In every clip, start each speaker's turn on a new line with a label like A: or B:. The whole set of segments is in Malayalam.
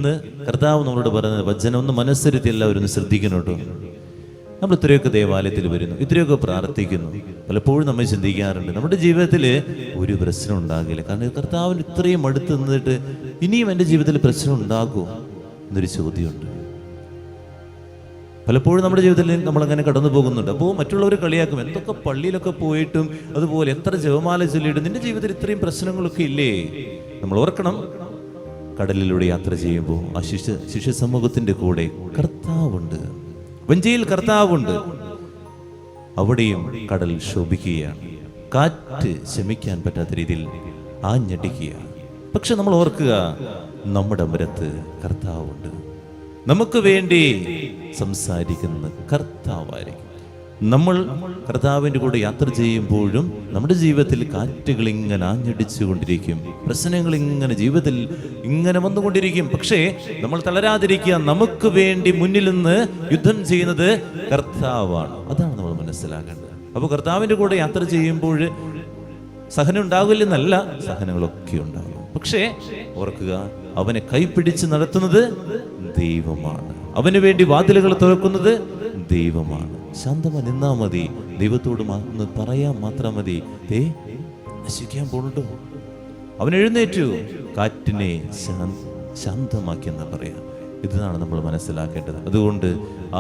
A: ഇന്ന് കർത്താവ് നമ്മളോട് പറയുന്നത് വചനം ഒന്ന് മനസ്സിരുത്തി എല്ലാവരും ഒന്ന് ശ്രദ്ധിക്കണം കേട്ടോ. നമ്മൾ ഇത്രയൊക്കെ ദേവാലയത്തിൽ വരുന്നു, ഇത്രയൊക്കെ പ്രാർത്ഥിക്കുന്നു. പലപ്പോഴും നമ്മൾ ചിന്തിക്കാറുണ്ട് നമ്മുടെ ജീവിതത്തിൽ ഒരു പ്രശ്നം ഉണ്ടാകില്ല. കാരണം കർത്താവിന് ഇത്രയും അടുത്ത് നിന്നിട്ട് ഇനിയും എൻ്റെ ജീവിതത്തിൽ പ്രശ്നം ഉണ്ടാകുമോ എന്നൊരു ചോദ്യമുണ്ട്. പലപ്പോഴും നമ്മുടെ ജീവിതത്തിൽ നമ്മളങ്ങനെ കടന്നു പോകുന്നുണ്ട്. അപ്പോൾ മറ്റുള്ളവർ കളിയാക്കും, എന്തൊക്കെ പള്ളിയിലൊക്കെ പോയിട്ടും അതുപോലെ എത്ര ജപമാല ചൊല്ലിയിട്ടും നിന്റെ ജീവിതത്തിൽ ഇത്രയും പ്രശ്നങ്ങളൊക്കെ ഇല്ലേ? നമ്മൾ ഓർക്കണം, കടലിലൂടെ യാത്ര ചെയ്യുമ്പോൾ ആ ശിഷ്യ സമൂഹത്തിന്റെ കൂടെ കർത്താവുണ്ട്, വഞ്ചിയിൽ കർത്താവുണ്ട്. അവിടെയും കടൽ ശോഭിക്കുകയാണ്, കാറ്റ് ശമിക്കാൻ പറ്റാത്ത രീതിയിൽ ആഞ്ഞടിക്കുകയാണ്. പക്ഷെ നമ്മൾ ഓർക്കുക, നമ്മുടെ അമരത്ത് കർത്താവുണ്ട്, നമുക്ക് വേണ്ടി സംസാരിക്കുന്ന കർത്താവായിരിക്കും. നമ്മൾ കർത്താവിൻ്റെ കൂടെ യാത്ര ചെയ്യുമ്പോഴും നമ്മുടെ ജീവിതത്തിൽ കാറ്റുകൾ ഇങ്ങനെ ആഞ്ഞടിച്ചുകൊണ്ടിരിക്കും, പ്രശ്നങ്ങൾ ഇങ്ങനെ ജീവിതത്തിൽ ഇങ്ങനെ വന്നുകൊണ്ടിരിക്കും. പക്ഷേ നമ്മൾ തളരാതിരിക്കുക, നമുക്ക് വേണ്ടി മുന്നിൽ നിന്ന് യുദ്ധം ചെയ്യുന്നത് കർത്താവാണ്. അതാണ് നമ്മൾ മനസ്സിലാക്കേണ്ടത്. അപ്പോൾ കർത്താവിൻ്റെ കൂടെ യാത്ര ചെയ്യുമ്പോൾ സഹനം ഉണ്ടാകില്ലെന്നല്ല, സഹനങ്ങളൊക്കെ ഉണ്ടാകും. പക്ഷേ ഓർക്കുക, അവനെ കൈപിടിച്ച് നടത്തുന്നത് ദൈവമാണ്, അവന് വേണ്ടി വാതിലുകൾ തുറക്കുന്നത് ദൈവമാണ്. ശാന്തമായി നിന്നാ മതി, ദൈവത്തോട് ഒന്ന് പറയാൻ മാത്രം മതി. നശിക്കാൻ പോണുണ്ടോ? അവൻ എഴുന്നേറ്റു, കാറ്റിനെ ശാന്തമാക്കിയെന്ന് പറയാം. ഇതാണ് നമ്മൾ മനസ്സിലാക്കേണ്ടത്. അതുകൊണ്ട്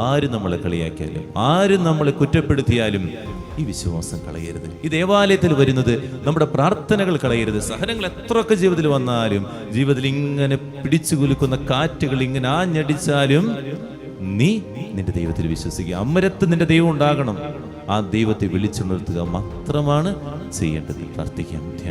A: ആരും നമ്മളെ കളിയാക്കിയാലും ആരും നമ്മളെ കുറ്റപ്പെടുത്തിയാലും ഈ വിശ്വാസം കളയരുത്. ഈ ദേവാലയത്തിൽ വരുന്നത് നമ്മുടെ പ്രാർത്ഥനകൾ കളയരുത്. സഹനങ്ങൾ എത്രയൊക്കെ ജീവിതത്തിൽ വന്നാലും, ജീവിതത്തിൽ ഇങ്ങനെ പിടിച്ചു കുലുക്കുന്ന കാറ്റുകൾ ഇങ്ങനെ ആഞ്ഞടിച്ചാലും നീ നിന്റെ ദൈവത്തിൽ വിശ്വസിക്കുക. അമരത്ത് നിന്റെ ദൈവം ഉണ്ടാകണം. ആ ദൈവത്തെ വിളിച്ചുണർത്തുക മാത്രമാണ് ചെയ്യേണ്ടത്. പ്രാർത്ഥിക്കാം.